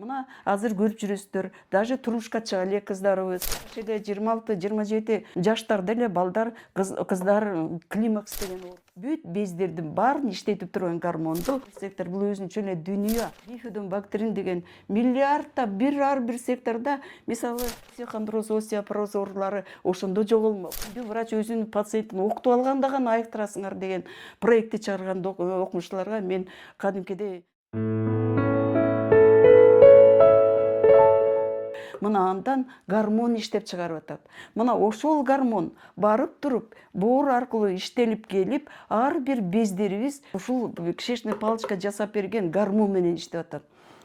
Мына азыр көрүп жүрөсүздөр, даже турмушка чыга эле кыздарыбыз, 26-27 жаштарда эле балдар, кыздар климакс деген бүт бездердин баарын иштетип турган гормонду сектор бул өзүнчө эле дүйнө. Бифидобактерин деген миллиардта ар бир секторда, мисалы остеохондроз, остеопороз оорулары ошондо жоголмок. Врач өзүнүн пациентин окутуп алганда гана айыктырасыңар деген проектти чыгарган окумуштууларга мен кадимкидей мына андан гормон иштеп чыгарып атат. Мына ошол гормон барып туруп боор аркылуу иштелип келип, ар бир бездерибиз ушул кишечный палочка жасап берген гормон менен иштеп атат.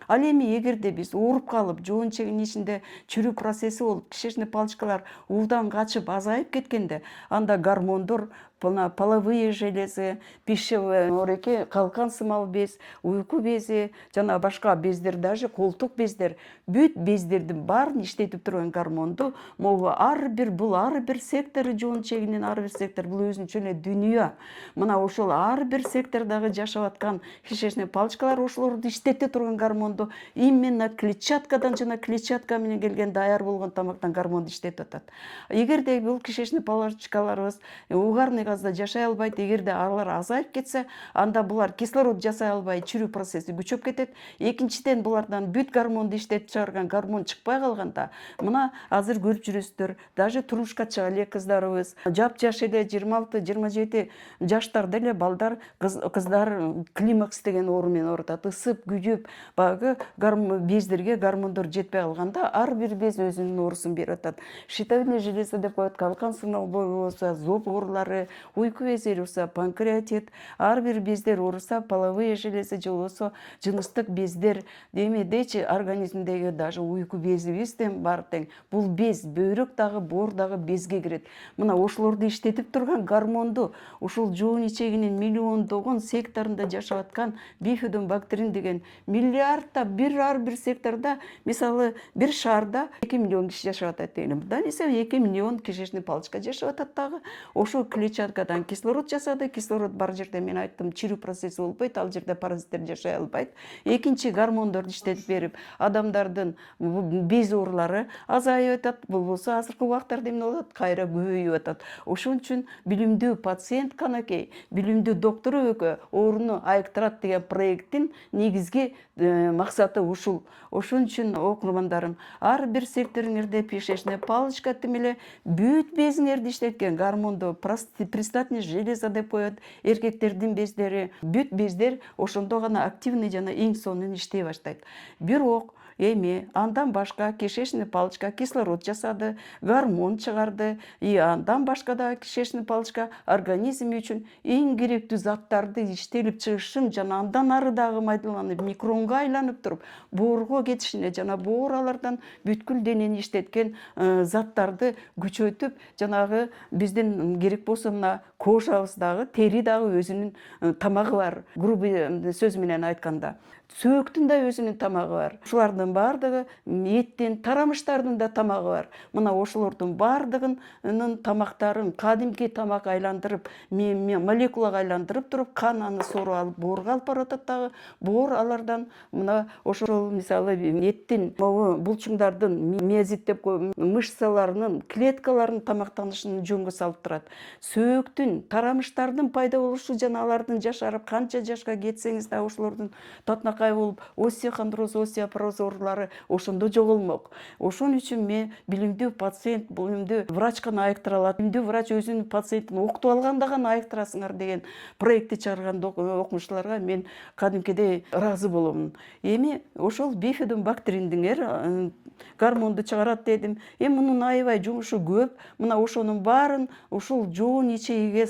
Ал эми эгерде биз ооруп калып, жоон чегинин ичинде чүрүү процесси болуп, кишечный палочкалар уудан качып азайып кеткенде, анда гормондор половые железы, пищевой ореки, калкан сымал без, уйку бези, жана башка бездер, даже колтук бездер, бүт бездердин баарын иштетип турган гормонду могу ар бир сектору жоон чегинин ар бир сектор бул өзүнчө эле дүйнө. Мына ошол ар бир сектордогу жашап аткан кишечный палочкалар ошолорду иштете турган гормонду именно клетчаткадан жана клетчатка менен келген даяр болгон тамактан гормонду иштетип атат. Эгерде бул кишечный палочкаларыбыз угарный газда жашай албайт, эгерде алар азайып кетсе, анда булар кислород жасай албай чүрүү процесси күчөп кетет. Экинчиден булардан бүт гормонду иштетип чыгарган гормон чыкпай калганда, мына азыр көрүп жүрөсүздөр, даже турмушка чыга эле кыздарыбыз, жапжаш эле 26-27 жаштарда эле балдар, кыздар климакс деген оору менен ооруп атат. Ысып, күйүп, баягы бездерге гормондор жетпей калганда ар бир без өзүнүн оорусун берип атат. Щитовидная железа деп коет, калкан сымал болсо, зоб оорулары, уйку бези ооруса, панкреатит, ар бир бездер ооруса, половые железы же болбосо жыныстык бездер, демедечи организмдеги даже уйку безибизден баары тең. Бул без, бөйрөк дагы, боор дагы безге кирет. Мына ошолорду иштетип турган гормонду ушул жоон ичегинин миллиондогон секторунда жашап аткан бифидобактерин деген миллиардта ар бир секторда, мисалы бир шаарда 2 миллион киши жашап атат деген. Мындан эсе 2 миллион кишечный палочка жашап атат дагы. Ошол клетчаткадан кислород жасады. Кислород бар жерде мен айттым, чирүү процесси болбойт, ал жерде паразиттер жашай албайт. Экинчи гормондорду иштетип берип, адамдардын без оорулары азайып атат, болбосо азыркы убактарда эмне болот? Кайра көбөйүп атат. Ошон үчүн билимдүү пациент канакей, билимдүү доктор экөө ооруну айыктырат деген проекттин негизги максаты ушул. Ошон үчүн окурмандарым, ар бир секторуңерде кишечный палочка эле бүт безиңерди иштеткен гормонду пристатный железа деп коет, эркектердин бездери, бүт бездер ошондо гана активный жана эң сонун иштей баштайт. Бирок эми андан башка кишечный палочка кислород жасады, гормон чыгарды, и андан башка да кишечный палочка организм үчүн эң керектүү заттарды иштелип чыгышын жана андан ары дагы майдаланып, микронго айланып туруп, боорго кетишине жана боор алардан бүткүл денени иштеткен заттарды күчөтүп, жанагы биздин керек болсо мына кожабыз дагы, тери дагы өзүнүн тамагы бар. Грубый сөз менен айтканда, сөөктүн да өзүнүн тамагы бар. Ушулардын баардыгы эттин, тарамыштардын да тамагы бар. Мына ошолордун баардыгынын тамактарын кадимки тамак айландырып, молекулага айландырып туруп, кан аны соруп алып, боорго алып барып атат дагы. Боор алардан мына ошол мисалы эттин, булчуңдардын, миозит деп мышцаларынын, клеткаларынын тамактанышын жөнгө салып турат. Сөөктүн, тарамыштардын пайда болушу жана алардын жашарып канча жашка кетсеңиз да ошолордун татнакай болуп, остеохондроз, остеопороз оорулары ошондо жоголмок. Ошон үчүн мен билимдүү пациент, билимдүү врач гана айыктыра алат. Билимдүү врач өзүнүн пациентин окутуп алганда гана айыктырасыңар деген проектти чыгарган окумуштууларга мен кадимкидей ыраазы боломун. Эми ошол бифидобактериндиңер гормонду чыгарат дедим. Эми мунун аябай жумушу көп. Мына ошонун баарын ушул жоон ичегиге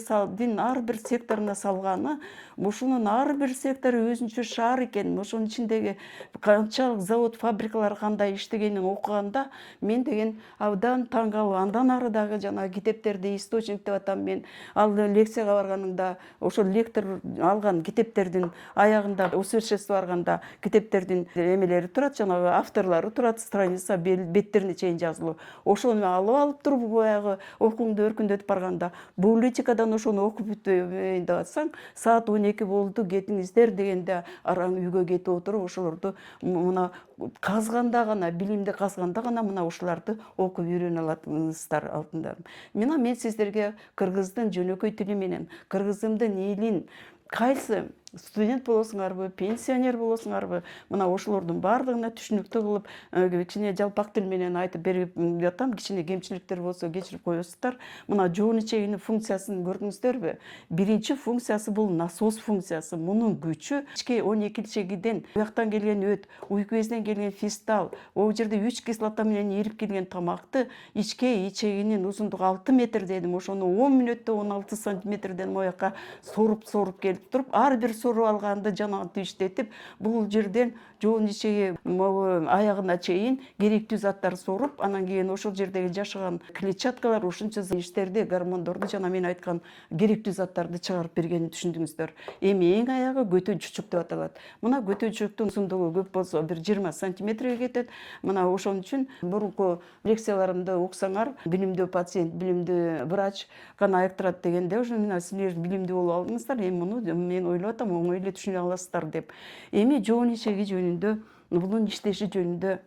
ар бир секторуна салганы, ушунун ар бир сектору өзүнчө шаар экен. Ошонун ичиндеги канчалык завод, фабрикалар кандай иштегенин окуганда мен деген абдан таң калып, андан ары дагы жана китептерди источник деп атам мен. Ал лекцияга барганымда ошол лектор алган китептердин аягында усовершенство барганда китептердин эмелери турат, жанагы авторлору турат, страница беттерине чейин жазылуу. Ошону алып туруп баягы окууңду өркүндөтүп барганда, библиотекада кайрадан ошону окуп бүтөйүн деп атсаң, саат 12 болду, кетиңиздер дегенде араң үйгө кетип отуруп ошолорду мына казганда гана, билимди казганда гана мына ушуларды окуп үйрөнө аласыздар алтындарым. Мен сиздерге кыргыздын жөнөкөй тили менен, кыргызымдын элин кайсы студент болосуңарбы, пенсионер болосуңарбы, мына ошолордун баардыгына түшүнүктүү кылып, кичине жалпак тил менен айтып берип жатам. Кичине кемчиликтер болсо кечирип коесуздар. Мына жоон ичегинин функциясын көрдүңүздөрбү? Биринчи функциясы бул насос функциясы. Мунун күчү ички 12 ичегиден, буяктан келген өт, уйку безинен келген фистал, ол жерде 3 кислота менен эрип келген тамакты ички ичегинин узундугу 6 метр дедим. Ошону 10 мүнөттө 16 сантиметрден мояка соруп келип туруп, ар бир соруп алганды жанагынтип иштетип, бул жерден жоон ичеги аягына чейин керектүү заттар соруп, анан кийин ошол жердеги жашаган клетчаткалар ушунча иштерди, гормондорду жана мен айткан керектүү заттарды чыгарып бергенин түшүндүңүздөр. Эми эң аягы көтө чүчүк деп аталат. Мына көтө чүчүктүн узундугу көп болсо бир 20 сантиметрге кетет. Мына ошон үчүн мурунку лекцияларымды окусаңар, билимдүү пациент, билимдүү врач гана айыктырат дегенде, ошо мына силер билимдүү болуп алдыңыздар, эми муну мен ойлоп атам, оңой эле түшүнө аласыздар деп. Эми жоон ичеги жөнүндө, бунун иштеши жөнүндө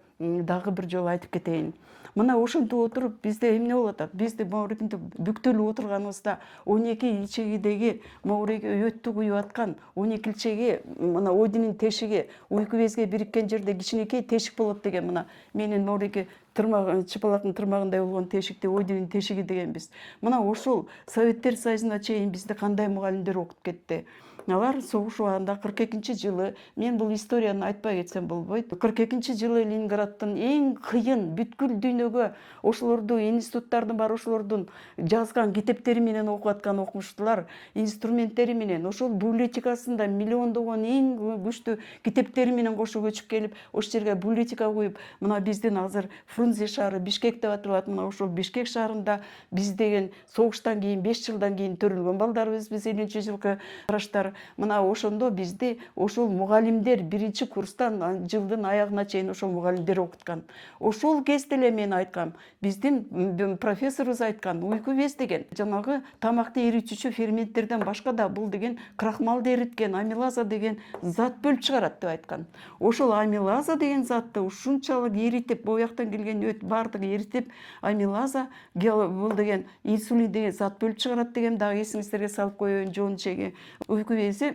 дагы бир жолу айтып кетейин. Мына ошентип отуруп бизде эмне болуп атат? Бизди моурегинде бүктөлүп отурганыбызда 12 ичегидеги моуреге өттү куюп аткан 12 ичеги мына одинин тешиги уйку безге бириккен жерде кичинекей тешик болот деген, мына менин моуреге чыпалактын тырмагындай болгон тешикти одинин тешиги дегенбиз. Мына ошол Советтер Союзуна чейин бизди кандай мугалимдер окутуп кетти. Алар согуш убагында 42-жылы, мен бул историяны айтпай кетсем болбойт. 42-жылы Ленинградтын эң кыйын бүткүл дүйнөгө ошолорду институттардын бар ошолордун жазган китептери менен окуп аткан окумуштуулар инструменттери менен, ошол библиотекасында миллиондогон эң күчтүү китептери менен кошо көчүп келип, ошол жерге библиотека куюп, мына биздин азыр Фрунзе шаары Бишкек деп аталат. Мына ошол Бишкек шаарында биз деген согуштан кийин 5 жылдан кийин төрөлгөн балдарбыз, биз 50-жылкы караштар. Мына ошондо бизди ошол мугалимдер биринчи курстан жылдын аягына чейин ошол мугалимдер окуткан. Ошол кезде эле мен айткам, биздин профессорубуз айткан, уйку без деген жанагы тамакты эритүүчү ферменттерден башка да бул деген крахмалды эриткен амилаза деген зат бөлүп чыгарат деп айткан. Ошол амилаза деген затты ушунчалык эритип, бояктан келген өт баардыгы эритип, амилаза бул деген инсулин деген зат бөлүп чыгарат деген дагы эсиңиздерге салып коеюн. Жоон ичеги уйку бези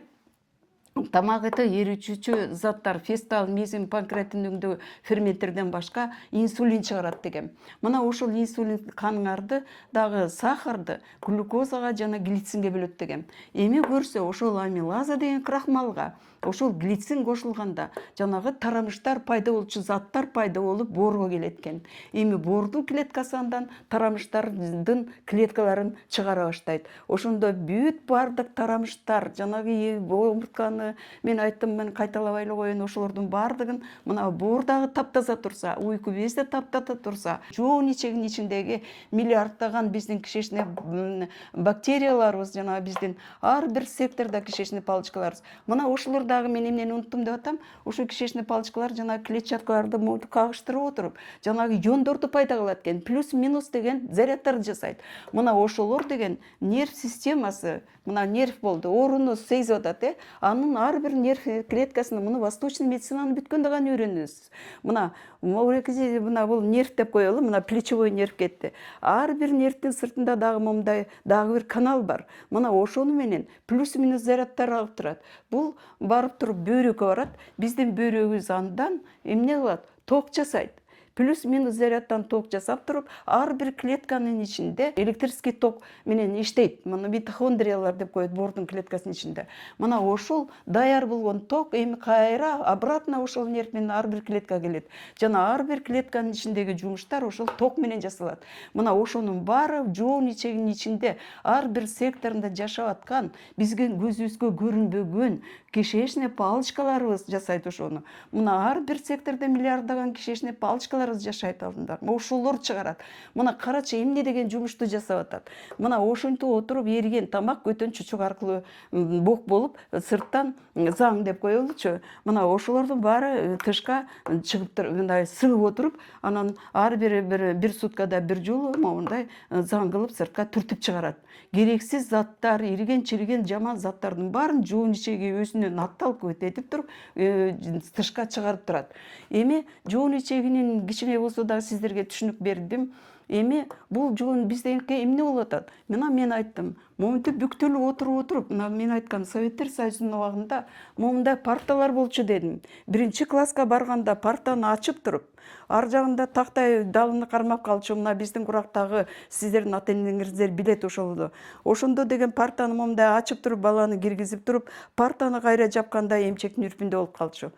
тамагыты эритүүчү заттар, фестал, мезин, панкреатин өңдөө ферменттерден башка инсулин чыгарат деген. Мына ошол инсулин каныңарды дагы сахарды глюкозага жана глицинге бөлөт деген. Эми көрсө ошол амилаза деген крахмалга ошол глицин кошулганда жанагы тарамыштар пайда болчу заттар пайда болуп боорго келет экен. Эми боордун клеткасы андан тарамыштардын клеткаларын чыгара баштайт. Ошондо бүт баардык тарамыштар, жанагы омуртканы мен айттым, мен кайталабай эле коеюн, ошолордун баардыгын мына боор дагы таптаза турса, уйку без да таптаза турса, жоон ичегинин ичиндеги миллиарддаган биздин кишечный бактерияларыбыз, жана биздин ар бир секторда кишечный палочкаларыбыз. Мына ошолор дагы мен эмнени унуттум деп атам, ошо кишечный палочкалар жана клетчаткаларды кагыштырып отуруп, жанагы иондорду пайда кылат экен, плюс-минус деген зарядтарды жасайт. Мына ошолор деген нерв системасы, мына нерв болду, ооруну сезип атат, анын ар бир нерв клеткасына муну восточный медицинаны бүткөндө гана үйрөнөсүз. Мына мына бул нерв деп коелу, мына плечевой нерв кетти. Ар бир нервдин сыртында дагы момундай дагы бир канал бар. Мына ошону менен плюс-минус зарядтар алып турат. Бул барып туруп бөйрөккө барат. Биздин бөйрөгүбүз андан эмне кылат? Ток жасайт. Плюс-минус зарядтан ток жасап туруп, ар бир клетканын ичинде электрический ток менен иштейт. Мына митохондриялар деп коет боордун клеткасынын ичинде. Мына ошол даяр болгон ток эми кайра обратно ошол нерв менен ар бир клеткага келет. Жана ар бир клетканын ичиндеги жумуштар ошол ток менен жасалат. Мына ошонун баары жоон ичегинин ичинде ар бир секторунда жашап аткан, бизге көзүбүзгө көрүнбөгөн кишечный палочкаларыбыз жасайт ошону. Мына ар бир сектордо миллиарддаган кишечный палочкалар арыз жашайт алдыңдар. Ошолор чыгарат. Мына карачы эмне деген жумушту жасап атат. Мына ошентип отуруп эрген тамак көтөн чучук аркылуу бок болуп сырттан заң деп коелучу. Мына ошолордун баары тышка чыгып мындай сыгып отуруп, анан ар бир суткада бир жолу моундай заң кылып сыртка түртүп чыгарат. Керексиз заттар, ирген-чирген жаман заттардын баарын жоон ичеги өзүнөн атталып этип туруп тышка чыгарып турат. Эми жоон ичегинин кичине болсо да сиздерге түшүнүк бердим. Эми бул жоон биздеки эмне болуп атат? Мына мен айттым. Момунтип бүктөлүп отуруп, мына мен айткан Советтер Союзунун убагында момундай парталар болчу дедим. Биринчи класска барганда партаны ачып туруп, ар жагында тактай далыны кармап калчу. Мына биздин курактагы сиздердин ата энеңиздер билет ошолду. Ошондо деген партаны момундай ачып туруп, баланы киргизип туруп, партаны кайра жапканда эмчектин үрпүндө болуп калчу.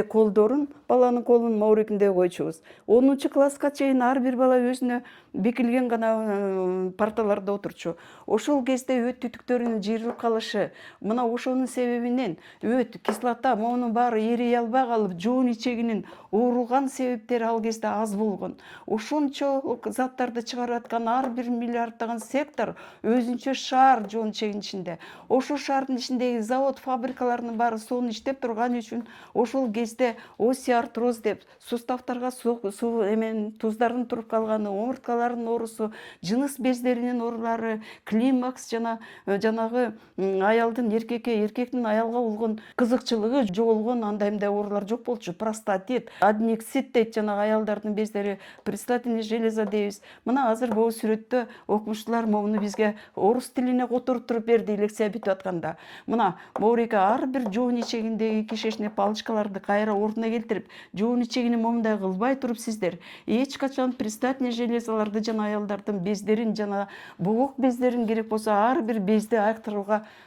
Колдорун, баланын колун моурегинде койчубуз. 10 класска чейин ар бир бала өзүнө бекилген гана парталарда отурчу. Ошол кезде өт түтүктөрүнүн жыйрылып калышы, мына ошонун себебинен өт, кислота, монун баары эрий албай калып, жоон ичегинин ооруган себептери ал кезде аз болгон. Ошончо заттарды чыгарып аткан ар бир миллиарддаган сектор өзүнчө шаар жоон ичегинин ичинде. Ошол шаардын ичиндеги завод, фабрикалардын баары сонун иштеп турган үчүн ошол кезде остеоартроз деп суставтарга туздардын туруп калганы, омурткалардын оорусу, жыныс бездеринин оорулары, климакс жанагы аялдын эркектин аялга болгон кызыкчылыгы жоголгон андай оорулар жок болчу. Простатит, аднексит дейт жанагы аялдардын бездери, предстательный железа дейбиз. Мына азыр бул сүрөттө окумуштуулар муну бизге орус тилине которуп туруп берди лекция бүтүп атканда. Мына моуреке ар бир жоон ичегиндеги кишечный палочкаларды кайра ордуна келтирип, жоон ичегини момундай кылбай туруп сиздер эч качан предстательный железаларды жана аялдардын бездерин жана богок бездерин керек болсо ар бир безди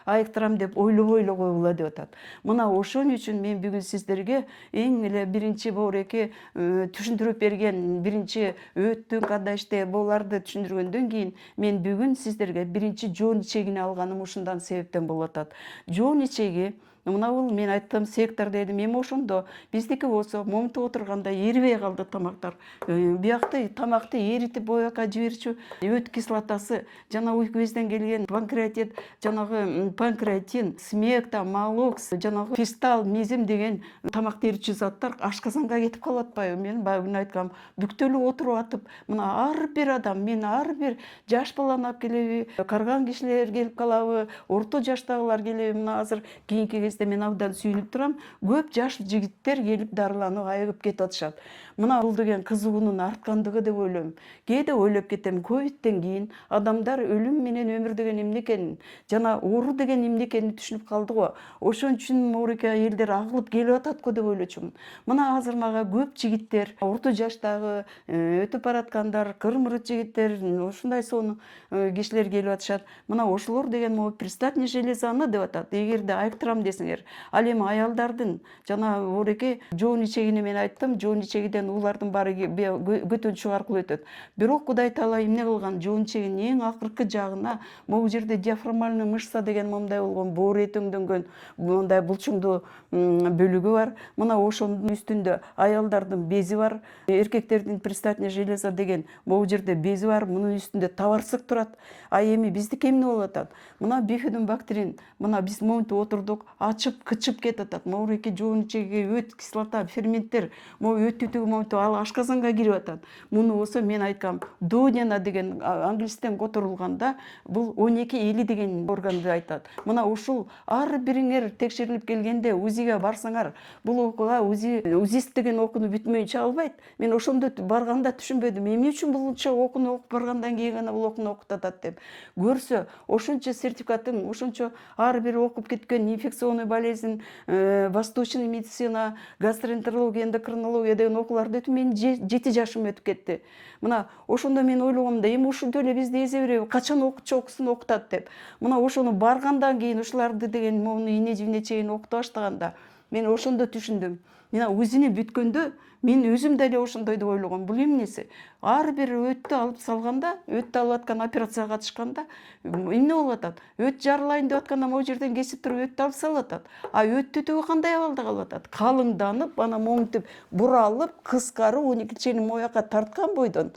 айыктырам деп ойлобой эле койгула деп атат. Мына ошон үчүн мен бүгүн сиздерге эң эле биринчи моуреке түшүндүрүп берген, биринчи өттүн кандай иштеп буларды түшүндүргөндөн кийин мен бүгүн сиздерге биринчи жоон ичегини алганым ушундан себептен болуп атат. Жоон ичеги мына бул мен айттым сектор дедим. Эми ошондо биздики болсо момунтип отурганда эрибей калды тамактар. Биякты тамакты эритип бояка жиберчү. Өт кислотасы жана уйку безден келген панкреатит, жанагы панкреатин, смекта, малокс, жанагы фистал, мезим деген тамакты эритчү заттар ашказанга кетип калып атпайбы? Мен баягы айткам, бүктөлүп отуруп атып, мына ар бир адам, мен ар бир жаш баланы алып келеби, карган кишилер келип калабы, орто жаштагылар келеби? Мына азыр кийинки мен абдан сүйүнүп турам. Көп жаш жигиттер келип дарыланып айыгып кетип атышат. Мына бул деген кызыгуунун арткандыгы деп ойлойм. Кээде ойлоп кетем, ковидтен кийин адамдар өлүм менен өмүр деген эмне экенин жана оору деген эмне экенин түшүнүп калды го. Ошон үчүн моуреке элдер агылып келип атат го деп ойлочумун. Мына азыр мага көп жигиттер, орто жаштагы өтүп бараткандар, кыр-мырыт жигиттер, ушундай сонун кишилер келип атышат. Мына ошолор деген могу предстательный железаны деп атат. Эгерде айыктырам десеңер, ал эми аялдардын жана моуреке жоон ичегини мен айттым, жоон ичегиден улардын баары көтөнчүк аркылуу өтөт. Бирок Кудай Таала эмне кылган? Жоон ичегинин эң акыркы жагына могу жерде диафрагмальный мышца деген момундай болгон боору этөңдөнгөн мындай булчуңдуу бөлүгү бар. Мына ошонун үстүндө аялдардын бези бар, эркектердин предстательный железа деген могу жерде бези бар, мунун үстүндө табарсык турат. Эми биздики эмне болуп атат? Мына бифидобактерин, мына биз момунтип отурдук, ачып кычып кетип атат. Моуреке жоон ичеги өт, кислота, ферменттер, могу өт түтүгү момунтип ал ашказанга кирип атат. Муну болсо мен айткам, дуодена деген англистен которулганда бул 12-50 деген органды айтат. Мына ушул ар бириңер текшерилип келгенде УЗИге барсаңар, бул окууга УЗИст деген окууну бүтмөйүнчө албайт. Мен ошондо барганда түшүнбөдүм, эмне үчүн булча окууну окуп баргандан кийин гана бул окууну окуп атат деп. Көрсө, ошончо сертификатын, ошончо ар бир окуп кеткен инфекционный болезнь, восточный медицина, гастроэнтерология, эндокринология деген окууларды өтүп менин 7 жашым өтүп кетти. Мына ошондо мен ойлогом да, эми ушунтип эле бизди эзе береби, качан окуучу окусын окутат деп. Мына ошону баргандан кийин ушуларды деген моуну ине жибине чейин окута баштаганда мен ошондо түшүндүм. мына өзүнө бүткөндө мен өзүм деле ошондой деп ойлогом. Бул эмнеси? Ар бир өттү алып салганда, өттү алып аткан операцияга катышканда эмне болуп атат? Өт жарылайын деп атканда могу жерден кесип туруп өттү алып салып атат. А өттү түгү кандай абалда калып атат? Калыңданып, анан момунтип буралып, кыскарып, 12 моякка тарткан бойдон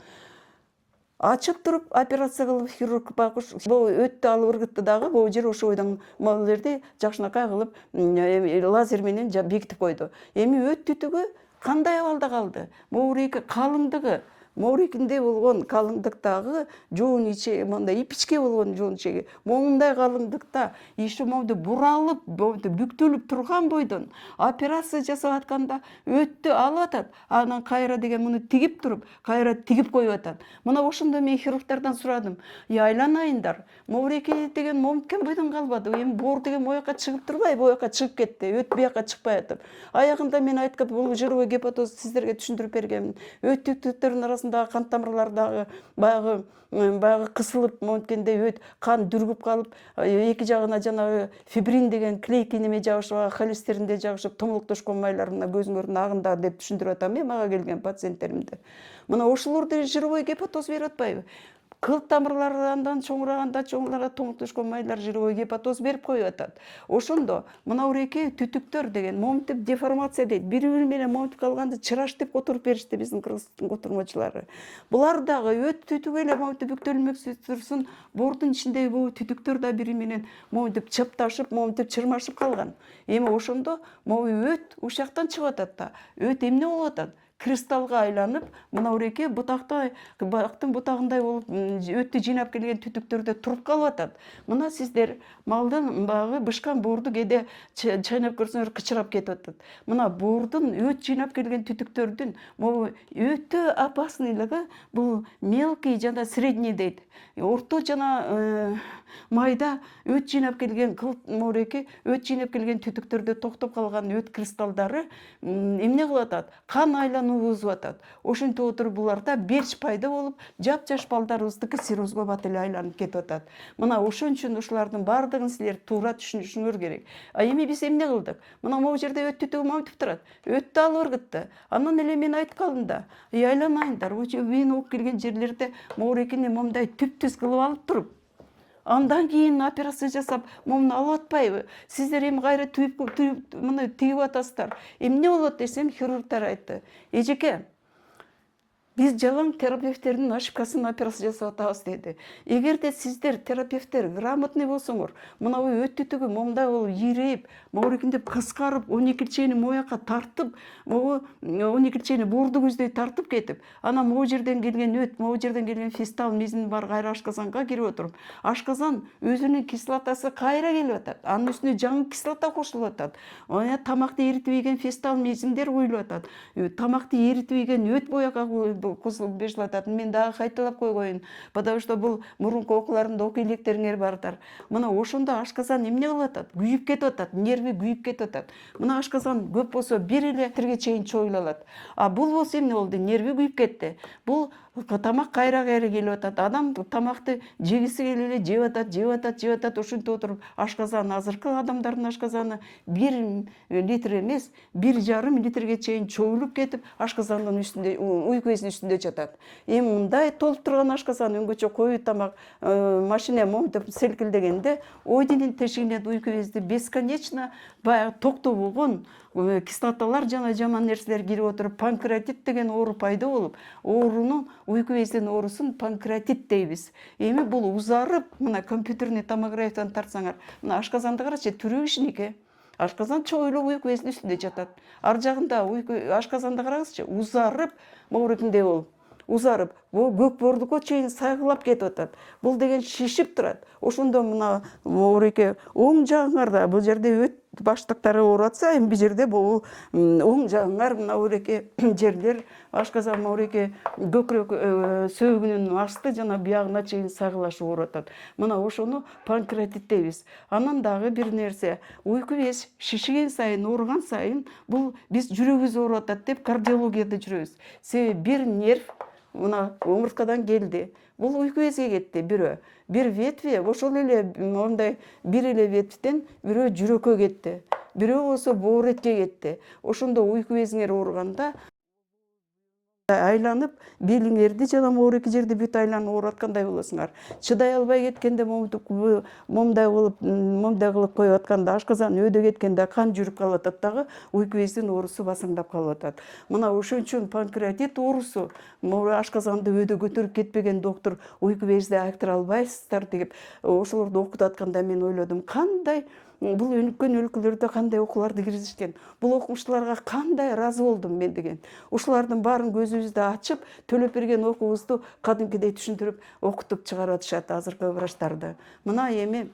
ачып туруп операция кылып хирург багыш бул өттү алып ыргытты дагы бул жер ошо бойдон могу жерди жакшынакай кылып лазер менен бекитип койду. Эми өт түтүгү кандай абалда калды? Моурейки калыңдыгы, моурейкинде болгон калыңдыктагы жоон иче мындай ипичке болгон жоон ичеги момундай калыңдыкта иши момунду буралып, момунду бүктөлүп турган бойдон операция жасап атканда өттү алып атат. Анан кайра деген муну тигип туруп, кайра тигип коюп атат. Мына ошондо мен хирургдардан сурадым. Айланайындар. Моурейки деген момуткен бойдон калбады. Эми боор деген моякка чыгып турбайбы? Боякка чыгып кетти. Өт буякка чыкпай атып. Аягында мен айткам, бул жировой гепатоз сиздерге түшүндүрүп бергенмин. Өт түтүктөрдүн арасындагы кан тамырлардагы баягы кысылып монткенде өт кан дүргүп калып, эки жагына жанагы фибрин деген клейкий неме жабышып, холестеринде жабышып, томолуктошкон майлар мына көзүңөрдүн агында деп түшүндүрүп атам мен мага келген пациенттеримди. Мына ошолорду жировой гепатоз берип атпайбы? Кыл тамырлары андан чоңураганда томуктошкон майлар жировой гепатоз берип коюп атат. Ошондо мына уреке түтүктөр деген момунтип деформация дейт. Бири-бири менен момунтип калганды чыраш деп которуп беришти биздин кыргыздын котурмачылары. Булар дагы өт түтүгү эле момунтип бүктөлмөкчү турсун, боордун ичиндеги бул түтүктөр да бири менен момунтип чыпташып, момунтип чырмашып калган. Эми ошондо могу өт ушактан чыгып атат да. Өт эмне болуп атат? Кристалга айланып, мына уреке бактын бутагындай болуп өттү жыйнап келген түтүктөрдө туруп калып атат. Мына сиздер малдын багы бышкан боорду кээде чайнап көрсөңөр кычырап кетип атат. Мына боордун өт жыйнап келген түтүктөрдүн могу өтө опаснылыгы бул мелкий жана средний дейт. Орто жана майда өт жыйнап келген моуреки өт жыйнап келген түтүктөрдө токтоп калган өт кристалдары эмне кылып атат? Кан айланууну бузуп атат. Ошентип отуруп буларда берч пайда болуп, жап-жаш балдарыбыздыкы циррозго бат эле айланып кетип атат. Мына ошон үчүн ушулардын баардыгын силер туура түшүнүшүңөр керек. А эми биз эмне кылдык? Мына могу жерде өт түтүгү момунтип турат. Өттү алып ыргытты. Андан эле мен айтып калдым да. Айланайындар, мен окуп келген жерлерде моурекини момундай түп-түз кылып алып туруп, андан кийин операция жасап, момуну алып атпайбы? Сиздер эми кайра мына тигип атасыздар. Эмне болот десем, хирургдар айтты. Эжеке, биз жалаң терапевттердин ошибкасын операция жасап атабыз деди. Эгерде сиздер терапевттер грамотный болсоңор, мына өт түтүгү момундай болуп ийрейип, моурекиндеп кыскарып, 12 моякка тартып, могу 12 боорду көздөй тартып кетип, анан могу жерден келген өт, могу жерден келген фистал мезин бар кайра ашказанга кирип отуруп, ашказан өзүнүн кислотасы кайра келип атат. Анын үстүнө жаңы кислота кошулуп атат. Тамакты эритип ийген фистал мезиндер куюлуп атат. Тамакты эритип ийген өт боякка косулуп берилип атат. Мен дагы кайталап койгоюн, потому что бул мурунку окууларымда окуй электериңер бардар. Мына ошондо ашказан эмне кылып атат? Күйүп кетип атат, нерви күйүп кетип атат. Мына ашказан көп болсо 1 литрге чейин чоюла алат. А бул болсо эмне болду? Нерви күйүп кетти. Бул тамак кайра келип атат. Адам тамакты жегиси келип эле жеп атат. Ошентип отуруп ашказан, азыркы адамдардын ашказаны 1 литр эмес, 1,5 литрге чейин чоюлуп кетип, ашказандын үстүндө, уйку безинин үстүндө жатат. Эми мындай толуп турган ашказан өңгөчө коюу тамак машина момунтип селкилдегенде оодинин тешигинен уйку безди бесконечно баягы токтоо болгон кислоталар жана жаман нерселер кирип отуруп, панкреатит деген оору пайда болуп, оорунун уйку безинин оорусун панкреатит дейбиз. Эми бул узарып, мына компьютерный томографиядан тартсаңар, мына ашказанды карачы, түрү кишиники. Ашказан чоюлуп уйку безинин үстүндө жатат. Ар жагында ашказанды караңызчы, узарып, моурекиндей болуп, узарып, көк боордукка чейин сайгылап кетип атат. Бул деген шишип турат. Ошондо мына моуреке оң жагыңарда, бул жерде өт баштыктары ооруп атса, эми бул жерде бул оң жагыңар мына уреке жерлер ашказан моуреке көкүрөк сөөгүнүн асты жана биягына чейин сайгылашып ооруп атат. Мына ошону панкреатит дейбиз. Анан дагы бир нерсе, уйку без шишиген сайын, ооруган сайын бул биз жүрөгүбүз ооруп атат деп кардиологияда жүрөбүз. Себеби бир нерв мына омурткадан келди. Бул уйку безге кетти бирөө. Бир ветви ошол эле мондай бир эле ветвиден бирөө жүрөккө кетти. бирөө болсо боорет жегетти. Ошондо уйку безиңер ооруганда айланып белиңерди жана могу эки жерди бүт айланып ооруп аткандай болосуңар. Чыдай албай кеткенде момдай кылып коюп атканда ашказан өйдө кеткенде кан жүрүп калып атат дагы уйку бездин оорусу басаңдап калып атат. Мына ошон үчүн панкреатит оорусу могу ашказанды өйдө көтөрүп кетпеген доктор уйку безди айыктыра албайсыздар деп ошолорду окутуп атканда мен ойлодум, кандай бул өнүккөн өлкөлөрдө кандай окууларды киргизишкен. Бул окумуштууларга кандай ыраазы болдум мен деген. Ушулардын баарын көзүбүздү ачып, төлөп берген окуубузду кадимкидей түшүндүрүп, окутуп чыгарып атышат азыркы врачтарды. Мына эми